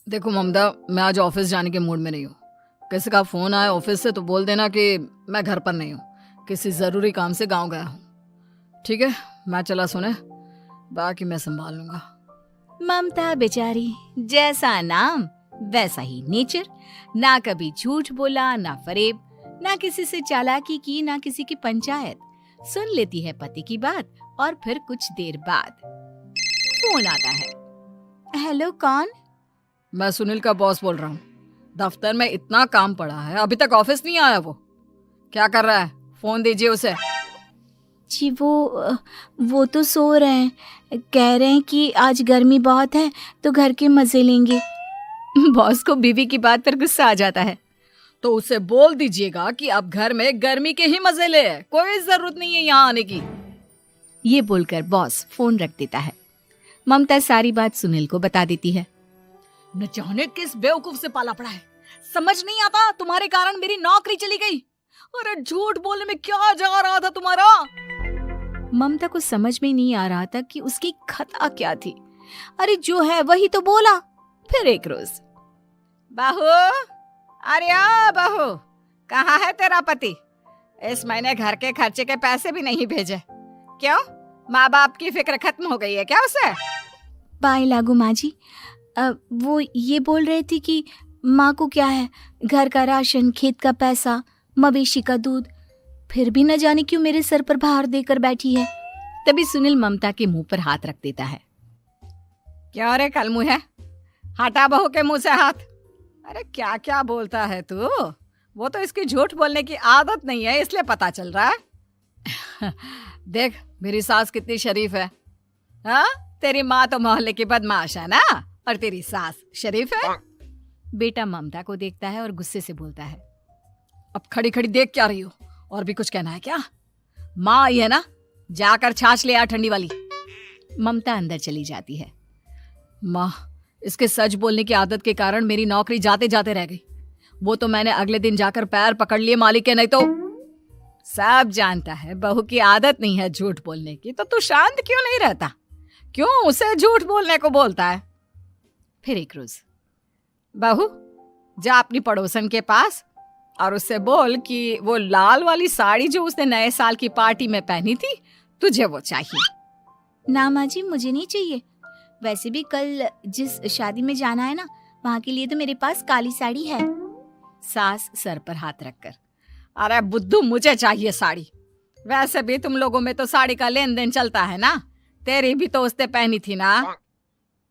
देखो ममता, मैं आज ऑफिस जाने के मूड में नहीं हूँ। किसी का फोन आए ऑफिस से तो बोल देना कि मैं घर पर नहीं हूँ, किसी जरूरी काम से गांव गया हूँ। ठीक है, मैं चला सुने, बाकी मैं संभाल लूंगा। ममता बेचारी, जैसा नाम वैसा ही नेचर। ना कभी झूठ बोला, ना फरेब, ना किसी से चालाकी की, ना किसी की पंचायत। सुन लेती है पति की बात और फिर कुछ देर बाद फोन आता है। हेलो, कौन? मैं सुनील का बॉस बोल रहा हूँ। दफ्तर में इतना काम पड़ा है, अभी तक ऑफिस नहीं आया। वो क्या कर रहा है? फोन दीजिए उसे। जी वो तो सो रहे हैं, कह रहे हैं कि आज गर्मी बहुत है तो घर के मजे लेंगे। बॉस को बीवी की बात पर गुस्सा आ जाता है। तो उसे बोल दीजिएगा कि अब घर में गर्मी के ही मजे ले, कोई जरूरत नहीं है यहाँ आने की। ये बोलकर बॉस फोन रख देता है। ममता सारी बात सुनील को बता देती है। न जाने किस बेवकूफ से पाला पड़ा है, समझ नहीं आता। तुम्हारे कारण मेरी नौकरी चली गई। अरे झूठ बोलने में क्या जा रहा था तुम्हारा? ममता को समझ में नहीं आ रहा था कि उसकी खता क्या थी। अरे जो है वही तो बोला। फिर एक रोज, बहू, अरे आ बहू, कहाँ है तेरा पति? इस महीने घर के खर्चे के पैसे भी नहीं भेजे। क्यों, माँ बाप की फिक्र खत्म हो गई है क्या उसे? बाय लागू माँ जी, वो ये बोल रहे थे कि माँ को क्या है, घर का राशन, खेत का पैसा, मवेशी का दूध, फिर भी न जाने क्यों मेरे सर पर भार देकर बैठी है। तभी सुनील ममता के मुंह पर हाथ रख देता है। क्यों रे कलमुँह है, हटा बहू के मुंह से हाथ। अरे क्या क्या बोलता है तू? वो तो इसकी झूठ बोलने की आदत नहीं है, इसलिए पता चल रहा है। देख मेरी सास कितनी शरीफ है। हाँ, तेरी माँ तो मोहल्ले की बदमाश है ना, और तेरी सास शरीफ है। बेटा ममता को देखता है और गुस्से से बोलता है। अब खड़ी खड़ी देख क्या रही हो? और भी कुछ कहना है क्या? माँ आई है ना, जाकर छाछ ले आ ठंडी वाली। ममता अंदर चली जाती है। माँ, इसके सच बोलने की आदत के कारण मेरी नौकरी जाते जाते रह गई। वो तो मैंने अगले दिन जाकर पैर पकड़ लिए मालिक के, नहीं तो। सब जानता है बहू की आदत नहीं है झूठ बोलने की, तो तू शांत क्यों नहीं रहता? क्यों उसे झूठ बोलने को बोलता है? फिर एक रोज, बहू जा अपनी पड़ोसन के पास और उससे बोल कि वो लाल वाली साड़ी जो उसने नए साल की पार्टी में पहनी थी, तुझे वो चाहिए। ना माँ जी, मुझे नहीं चाहिए। वैसे भी कल जिस शादी में जाना है ना, वहाँ के लिए तो मेरे पास काली साड़ी है। सास सर पर हाथ रखकर, अरे बुद्धू, मुझे चाहिए साड़ी। वैसे भी तुम लोगों में तो साड़ी का लेन देन चलता है ना, तेरी भी तो उसने पहनी थी ना।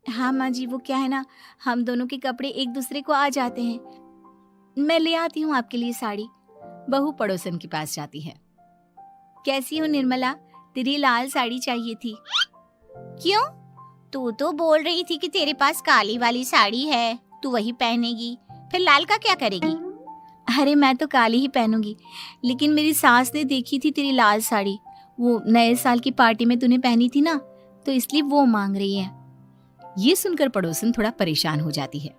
हाँ माँ जी, वो क्या है ना, हम दोनों के कपड़े एक दूसरे को आ जाते हैं। मैं ले आती हूँ आपके लिए साड़ी। बहू पड़ोसन के पास जाती है। कैसी हो निर्मला, तेरी लाल साड़ी चाहिए थी। क्यों? तू तो बोल रही थी कि तेरे पास काली वाली साड़ी है, तू वही पहनेगी, फिर लाल का क्या करेगी? अरे मैं तो काली ही पहनूंगी, लेकिन मेरी सास ने देखी थी तेरी लाल साड़ी, वो नए साल की पार्टी में तूने पहनी थी ना, तो इसलिए वो मांग रही है। ये सुनकर पड़ोसन थोड़ा परेशान हो जाती है।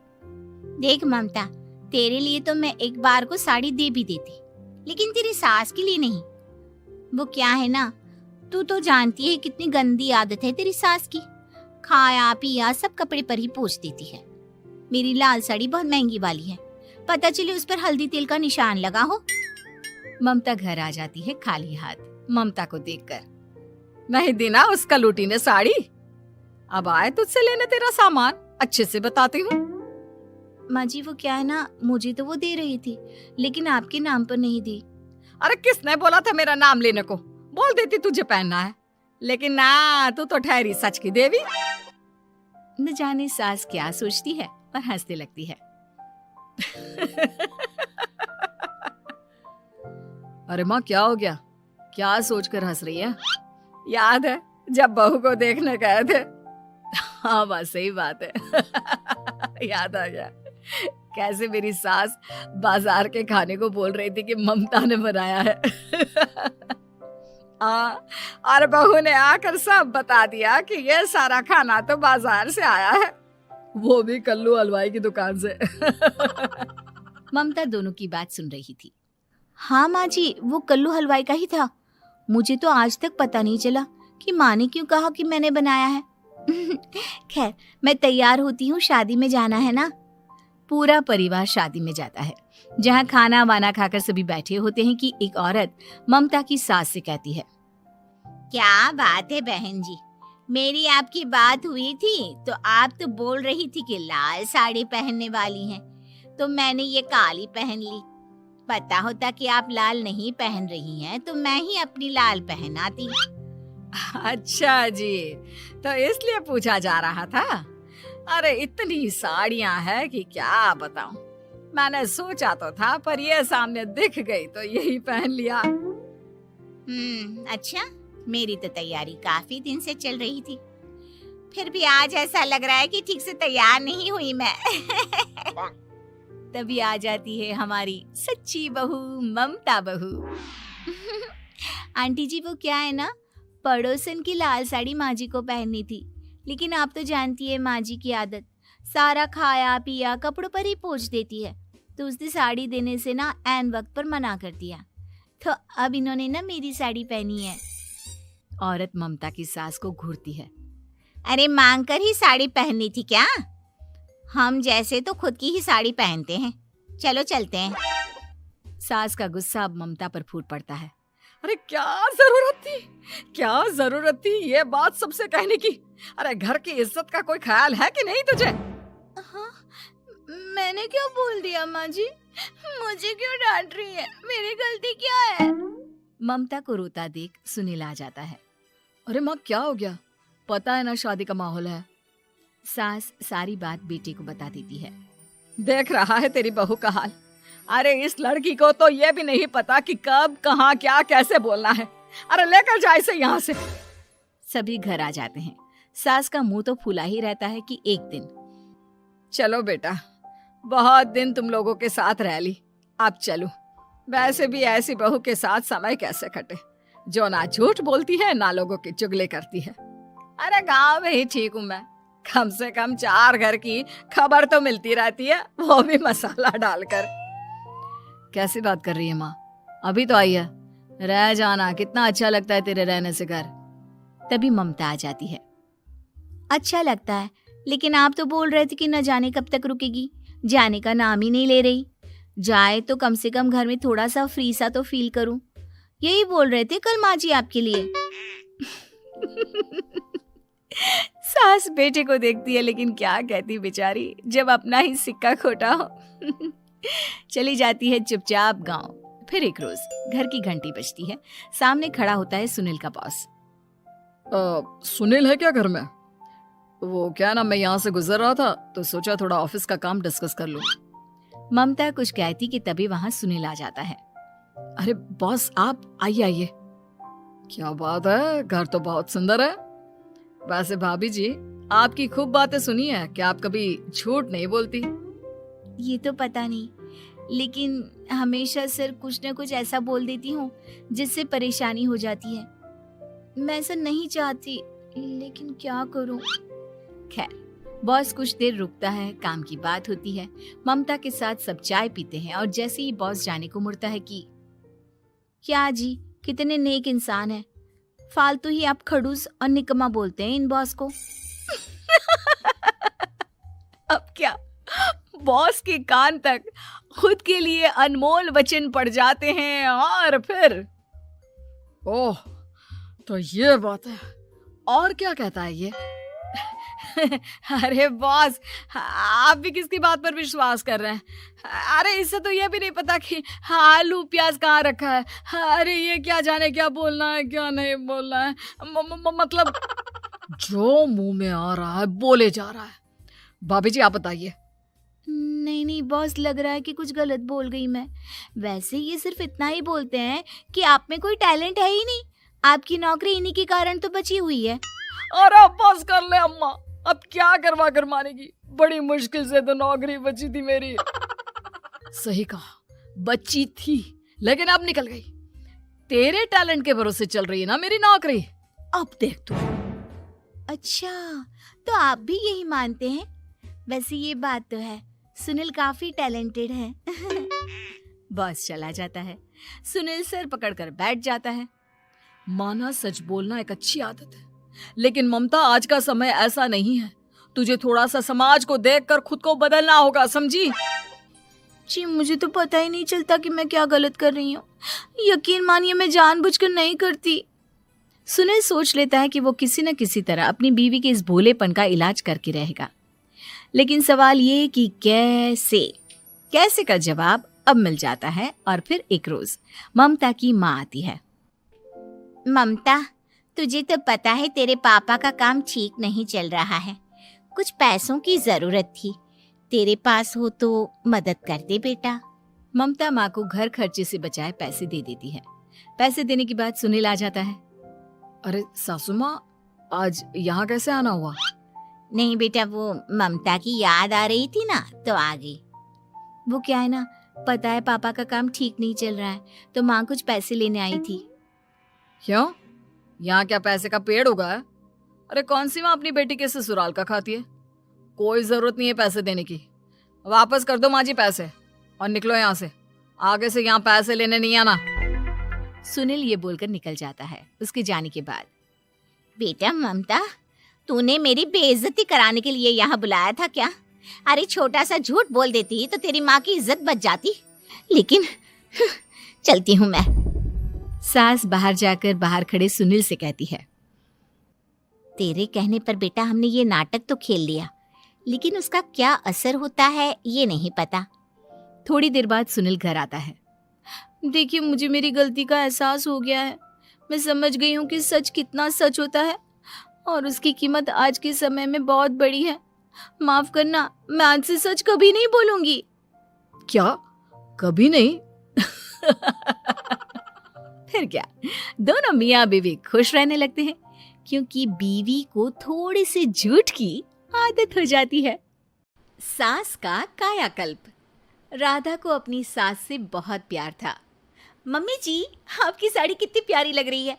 देख ममता, तेरे लिए तो मैं एक बार को साड़ी दे भी देती, लेकिन तेरी सास के लिए नहीं। वो क्या है ना, तू तो जानती है कितनी गंदी आदत है तेरी सास की, खाया पिया सब कपड़े पर ही पोंछ देती है। मेरी लाल साड़ी बहुत महंगी वाली है, पता चले उस पर हल्दी तेल का निशान लगा हो। ममता घर आ जाती है खाली हाथ। ममता को देखकर, नहीं देना उसका लूटी ने साड़ी। अब आए तुझसे लेने तेरा सामान, अच्छे से बताती हूँ। माँ जी वो क्या है ना, मुझे तो वो दे रही थी, लेकिन आपके नाम पर नहीं दी। अरे किसने बोला था मेरा नाम लेने को? बोल देती तुझे पहनना है, लेकिन ना, तू तो ठहरी सच की देवी। न जाने सास क्या सोचती है और हंसने लगती है। अरे माँ, क्या हो गया? क्या सोचकर हंस रही है? याद है जब बहू को देखने गए थे? हाँ बस सही बात है। याद आ गया कैसे मेरी सास बाजार के खाने को बोल रही थी कि ममता ने बनाया है। और बहू ने आकर सब बता दिया कि ये सारा खाना तो बाजार से आया है, वो भी कल्लू हलवाई की दुकान से। ममता दोनों की बात सुन रही थी। हाँ माँ जी, वो कल्लू हलवाई का ही था। मुझे तो आज तक पता नहीं चला कि माँ ने क्यों कहा कि मैंने बनाया है। खैर, मैं तैयार होती हूँ, शादी में जाना है ना। पूरा परिवार शादी में जाता है, जहाँ खाना वाना खाकर सभी बैठे होते हैं कि एक औरत ममता की सास से कहती है, क्या बात है बहन जी, मेरी आपकी बात हुई थी तो आप तो बोल रही थी कि लाल साड़ी पहनने वाली हैं, तो मैंने ये काली पहन ली। पता होता कि आप लाल नहीं पहन रही हैं तो मैं ही अपनी लाल पहनाती। अच्छा जी, तो इसलिए पूछा जा रहा था। अरे इतनी साड़ियां हैं कि क्या बताऊं। मैंने सोचा तो था, पर ये सामने दिख गई तो यही पहन लिया। अच्छा, मेरी तो तैयारी काफी दिन से चल रही थी, फिर भी आज ऐसा लग रहा है कि ठीक से तैयार नहीं हुई मैं। तभी आ जाती है हमारी सच्ची बहू ममता बहू। आंटी जी, वो क्या है ना, पड़ोसन की लाल साड़ी माँ जी को पहननी थी, लेकिन आप तो जानती है माँ जी की आदत, सारा खाया पिया कपड़ों पर ही पोंछ देती है, तो उसने साड़ी देने से ना ऐन वक्त पर मना कर दिया, तो अब इन्होंने ना मेरी साड़ी पहनी है। औरत ममता की सास को घूरती है, अरे मांग कर ही साड़ी पहननी थी क्या? हम जैसे तो खुद की ही साड़ी पहनते हैं, चलो चलते हैं। सास का गुस्सा अब ममता पर फूट पड़ता है। अरे क्या जरूरत थी ये बात सबसे कहने की? अरे घर की इज्जत का कोई ख्याल है कि नहीं तुझे? हाँ, मैंने क्या बोल दिया माँ जी? मुझे क्यों डांट रही है? मेरी गलती क्या है? ममता को रोता देख सुनील आ जाता है। अरे माँ, क्या हो गया? पता है ना शादी का माहौल है। सास सारी बात बेटे को बता देती है। देख रहा है तेरी बहू का हाल। अरे इस लड़की को तो ये भी नहीं पता कि कब कहाँ क्या कैसे बोलना है। अरे लेकर जा इसे यहाँ से। सभी घर आ जाते हैं। सास का मुंह तो फूला ही रहता है कि एक दिन। चलो बेटा, बहुत दिन तुम लोगों के साथ रह ली, अब चलो। वैसे भी ऐसी बहू के साथ समय कैसे कटे, जो ना झूठ बोलती है ना लोगों की चुगली करती है। अरे गांव में ही ठीक हूँ मैं, कम से कम 4 घर की खबर तो मिलती रहती है, वो भी मसाला डालकर। कैसी बात कर रही है माँ? अभी तो आई है, रह जाना, कितना अच्छा लगता है तेरे रहने से घर। तभी ममता आ जाती है। अच्छा लगता है, लेकिन आप तो बोल रहे थे कि न जाने कब तक रुकेगी, जाने का नाम ही नहीं ले रही। जाए तो कम से कम घर में थोड़ा सा फ्री सा तो फील करूं, यही बोल रहे थे कल माँ जी आपके लिए। सास बेटे को देखती है, लेकिन क्या कहती बेचारी, जब अपना ही सिक्का खोटा हो। चली जाती है चुपचाप गांव। फिर एक रोज घर की घंटी बजती है। सामने खड़ा होता है सुनील का बॉस। सुनील है क्या घर में? वो क्या ना, मैं यहाँ से गुजर रहा था तो सोचा थोड़ा ऑफिस का काम डिस्कस कर लूं। ममता कुछ कहती कि तभी वहां सुनील आ जाता है। अरे बॉस, आप आइए आइए। क्या बात है, घर तो बहुत सुंदर है। वैसे भाभी जी, आपकी खूब बातें सुनी है कि आप कभी झूठ नहीं बोलती। ये तो पता नहीं, लेकिन हमेशा सिर्फ कुछ न कुछ ऐसा बोल देती हूँ जिससे परेशानी हो जाती है। मैं ऐसा नहीं चाहती, लेकिन क्या करूँ। खैर, बॉस कुछ देर रुकता है, काम की बात होती है। ममता के साथ सब चाय पीते हैं और जैसे ही बॉस जाने को मुड़ता है कि क्या जी, कितने नेक इंसान है, फालतू ही आप खड़ूस और निकम्मा बोलते हैं इन बॉस को। अब क्या, बॉस के कान तक खुद के लिए अनमोल वचन पड़ जाते हैं। और फिर ओह, तो ये बात है। और क्या कहता है ये? अरे बॉस, आप भी किसकी बात पर विश्वास कर रहे हैं? अरे इससे तो ये भी नहीं पता कि आलू प्याज कहाँ रखा है। अरे ये क्या जाने क्या बोलना है क्या नहीं बोलना है। मतलब जो मुंह में आ रहा है बोले जा रहा है। भाभी जी, आप बताइए। नहीं बॉस, लग रहा है कि कुछ गलत बोल गई मैं। वैसे ये सिर्फ इतना ही बोलते हैं कि आप में कोई टैलेंट है ही नहीं, आपकी नौकरी इन्हीं के कारण तो बची हुई है। अरे बस कर ले अम्मा, अब क्या करवा कर मानेगी, बड़ी मुश्किल से तो नौकरी बची थी मेरी। सही कहा, बची थी, लेकिन अब निकल गई। तेरे टैलेंट के भरोसे चल रही है ना मेरी नौकरी, अब देख तू। अच्छा, तो आप भी यही मानते हैं? वैसे ये बात तो है, सुनील काफी टैलेंटेड है। बॉस चला जाता है। सुनील सर पकड़कर बैठ जाता है। माना सच बोलना एक अच्छी आदत है, लेकिन ममता आज का समय ऐसा नहीं है। तुझे थोड़ा सा समाज को देखकर खुद को बदलना होगा, समझी? जी मुझे तो पता ही नहीं चलता कि मैं क्या गलत कर रही हूँ। यकीन मानिए मैं जानबूझकर नहीं करती। सुनील सोच लेता है कि वो किसी न किसी तरह अपनी बीवी के इस भोलेपन का इलाज करके रहेगा, लेकिन सवाल ये कि कैसे का जवाब अब मिल जाता है। और फिर एक रोज ममता की माँ आती है। ममता, तुझे तो पता है तेरे पापा का काम ठीक नहीं चल रहा है, कुछ पैसों की जरूरत थी, तेरे पास हो तो मदद कर दे बेटा। ममता माँ को घर खर्चे से बचाए पैसे दे देती है। पैसे देने के बाद सुनील आ जाता है। अरे सासू माँ, आज यहाँ कैसे आना हुआ? नहीं बेटा, वो ममता की याद आ रही थी ना तो आ गई। वो क्या है ना, पता है पापा का काम ठीक नहीं चल रहा है तो माँ कुछ पैसे लेने आई थी। क्यों? यहाँ क्या पैसे का पेड़ उगा है? अरे कौन सी माँ अपनी बेटी के ससुराल का खाती है? कोई जरूरत नहीं है पैसे देने की। वापस कर दो माँ जी पैसे और निकलो यहाँ से। आगे से यहाँ पैसे लेने नहीं आना। सुनील ये बोलकर निकल जाता है। उसके जाने के बाद, बेटा ममता, तूने मेरी बेइज्जती कराने के लिए यहाँ बुलाया था क्या? अरे छोटा सा झूठ बोल देती तो तेरी माँ की इज्जत बच जाती, लेकिन चलती हूँ मैं। सास बाहर जाकर बाहर खड़े सुनील से कहती है, तेरे कहने पर बेटा हमने ये नाटक तो खेल लिया, लेकिन उसका क्या असर होता है ये नहीं पता। थोड़ी देर बाद सुनील घर आता है। देखिए, मुझे मेरी गलती का एहसास हो गया है। मैं समझ गई हूँ कि सच कितना सच होता है और उसकी कीमत आज के समय में बहुत बड़ी है। माफ करना, मैं आज से सच कभी नहीं बोलूंगी। क्या? कभी नहीं? फिर क्या, दोनों मियाँ बीवी खुश रहने लगते हैं क्योंकि बीवी को थोड़ी सी झूठ की आदत हो जाती है। सास का कायाकल्प। राधा को अपनी सास से बहुत प्यार था। मम्मी जी, आपकी साड़ी कितनी प्यारी लग रही है,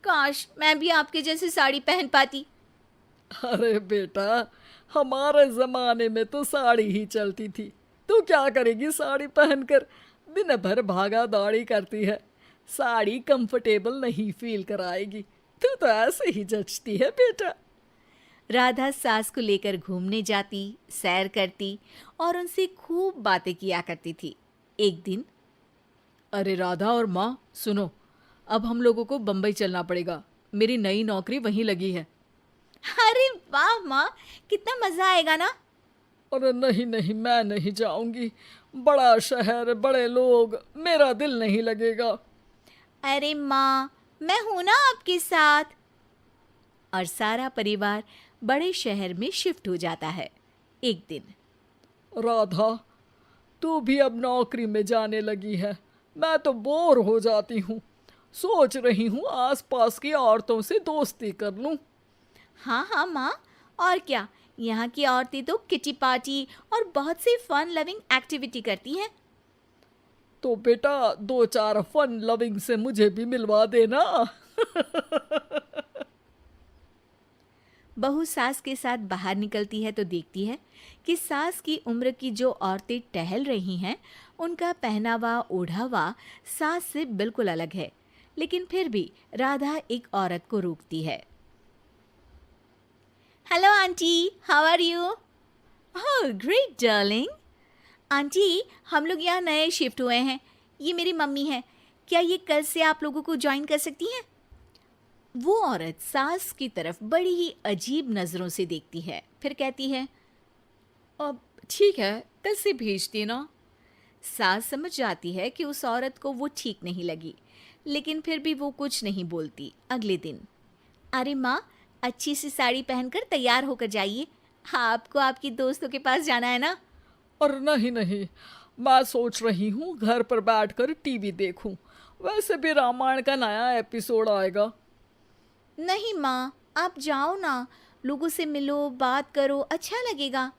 काश मैं भी आपके जैसी साड़ी पहन पाती। अरे बेटा, हमारे जमाने में तो साड़ी ही चलती थी। तू क्या करेगी साड़ी पहनकर? दिन भर भागा दौड़ी करती है, साड़ी कंफर्टेबल नहीं फील कराएगी। तू तो ऐसे ही जचती है बेटा। राधा सास को लेकर घूमने जाती, सैर करती और उनसे खूब बातें किया करती थी। एक दिन, अरे राधा और माँ सुनो, अब हम लोगों को बम्बई चलना पड़ेगा। मेरी नई नौकरी वहीं लगी है। अरे वाह माँ, कितना मजा आएगा ना। अरे नहीं नहीं, मैं नहीं जाऊंगी। बड़ा शहर, बड़े लोग, मेरा दिल नहीं लगेगा। अरे माँ, मैं हूं ना आपके साथ। और सारा परिवार बड़े शहर में शिफ्ट हो जाता है। एक दिन, राधा, तू भी अब नौकरी में जाने लगी है। मैं तो बोर हो जाती हूँ। सोच रही हूँ आसपास की औरतों से दोस्ती कर लूँ। हाँ हाँ माँ, और क्या, यहाँ की औरतें तो किटी पार्टी और बहुत सी फन लविंग एक्टिविटी करती हैं। तो बेटा, 2-4 फन लविंग से मुझे भी मिलवा देना। बहू सास के साथ बाहर निकलती है तो देखती है कि सास की उम्र की जो औरतें टहल रही हैं, उनका पहनावा ओढ़ावा सास से बिल्कुल अलग है। लेकिन फिर भी राधा एक औरत को रोकती है। Hello aunty, how are you? Oh great darling. Aunty, हम लोग यहाँ नए शिफ्ट हुए हैं, ये मेरी मम्मी है, क्या ये कल से आप लोगों को ज्वाइन कर सकती हैं? वो औरत सास की तरफ बड़ी ही अजीब नज़रों से देखती है, फिर कहती है, अब ठीक है, कल से भेजती ना। सास समझ जाती है कि उस औरत को वो ठीक नहीं लगी, लेकिन फिर भी वो कुछ नहीं बोलती। अगले दिन, अरे माँ, अच्छी सी साड़ी पहनकर तैयार होकर जाइए, आपको आपकी दोस्तों के पास जाना है ना। और नहीं नहीं, मैं सोच रही हूँ घर पर बैठकर टीवी देखूं। वैसे भी रामायण का नया एपिसोड आएगा। नहीं माँ, आप जाओ ना, लोगों से मिलो, बात करो, अच्छा लगेगा।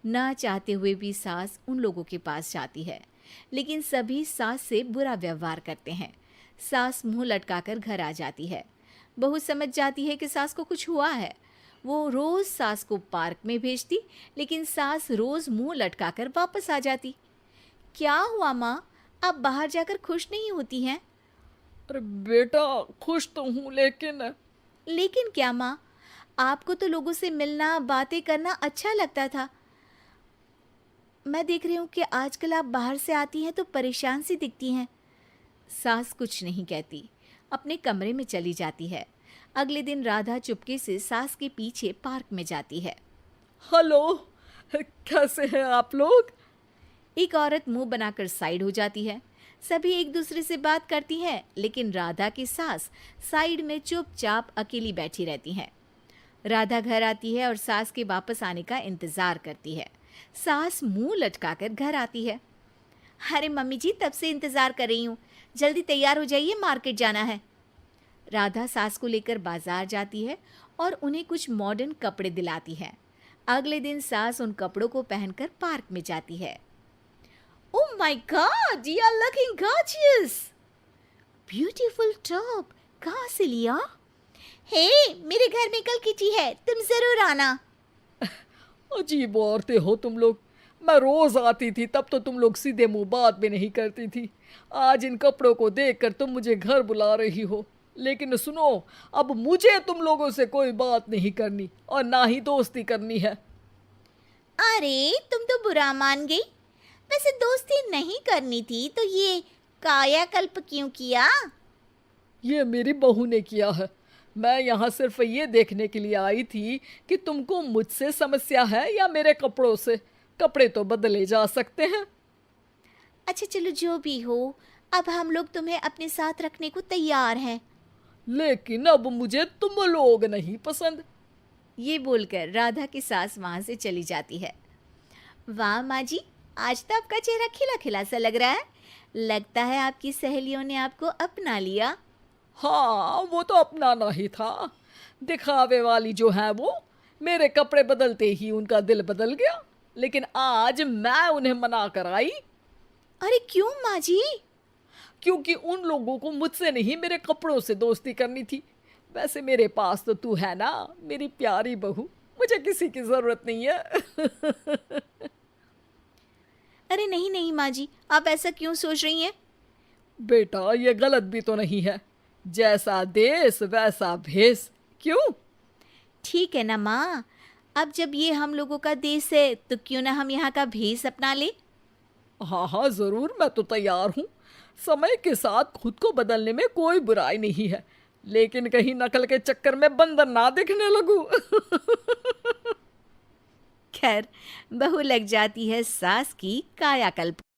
ना चाहते हुए भी सास उन लोगों के पास जाती है, लेकिन सभी सास से बुरा व्यवहार करते हैं। सास मुंह लटकाकर घर आ जाती है। बहू समझ जाती है कि सास को कुछ हुआ है। वो रोज सास को पार्क में भेजती, लेकिन सास रोज मुंह लटकाकर वापस आ जाती। क्या हुआ माँ, आप बाहर जाकर खुश नहीं होती हैं? अरे बेटा, खुश तो हूँ, लेकिन लेकिन क्या माँ? आपको तो लोगों से मिलना, बातें करना अच्छा लगता था। मैं देख रही हूँ कि आजकल आप बाहर से आती हैं तो परेशान सी दिखती हैं। सास कुछ नहीं कहती, अपने कमरे में चली जाती है। अगले दिन राधा चुपके से सास के पीछे पार्क में जाती है। हेलो, कैसे हैं आप लोग? एक औरत मुंह बनाकर साइड हो जाती है। सभी एक दूसरे से बात करती हैं, लेकिन राधा की सास साइड में चुपचाप अकेली बैठी रहती हैं। राधा घर आती है और सास के वापस आने का इंतजार करती है। सास मुंह लटकाकर घर आती है। अरे मम्मी जी, तब से इंतजार कर रही हूँ, जल्दी तैयार हो जाइए, मार्केट जाना है। राधा सास को लेकर बाजार जाती है और उन्हें कुछ मॉडर्न कपड़े दिलाती है। अगले दिन सास उन कपड़ों को पहनकर पार्क में जाती है। Oh my God, you are looking gorgeous. Beautiful top. कहाँ से लिया? हे, मेरे घर में कल किटी है, तुम जरूर आना। अजीब औरतें हो तुम लोग। मैं रोज आती थी तब तो तुम लोग सीधे मुंह बात भी नहीं करती थी। आज इन कपड़ों को देखकर तुम मुझे घर बुला रही हो। लेकिन सुनो, अब मुझे तुम लोगों से कोई बात नहीं करनी और ना ही दोस्ती करनी है। अरे, तुम तो बुरा मान गई। वैसे दोस्ती नहीं करनी थी तो ये कायाकल्प क्यों किया? ये मेरी बहू ने किया है। मैं यहाँ सिर्फ ये देखने के लिए आई थी कि तुमको मुझसे समस्या है या मेरे कपड़ों से। कपड़े तो बदले जा सकते हैं। अच्छा चलो, जो भी हो, अब हम लोग तुम्हें अपने साथ रखने को तैयार हैं। लेकिन अब मुझे तुम लोग नहीं पसंद। ये बोलकर राधा की सास वहां से चली जाती है। वाह माँ जी, आज तो आपका चेहरा खिला खिला सा लग रहा है। लगता है आपकी सहेलियों ने आपको अपना लिया। हाँ, वो तो अपनाना ही था। दिखावे वाली जो है वो, मेरे कपड़े बदलते ही उनका दिल बदल गया। लेकिन आज मैं उन्हें मना कर आई। अरे क्यों माँ जी? क्योंकि उन लोगों को मुझसे नहीं, मेरे कपड़ों से दोस्ती करनी थी। वैसे मेरे पास तो तू है ना, मेरी प्यारी बहू। मुझे किसी की जरूरत नहीं है। अरे नहीं नहीं माँ जी, आप ऐसा क्यों सोच रही हैं? बेटा, ये गलत भी तो नहीं है। जैसा देश वैसा भेष। क्यों? ठीक है ना माँ, अब जब ये हम लोगों का देश है तो क्यों ना हम यहाँ का भेष अपना ले। हाँ हाँ, जरूर, मैं तो तैयार हूँ। समय के साथ खुद को बदलने में कोई बुराई नहीं है, लेकिन कहीं नकल के चक्कर में बंदर ना दिखने लगूं। खैर, बहू लग जाती है सास की कायाकल्प।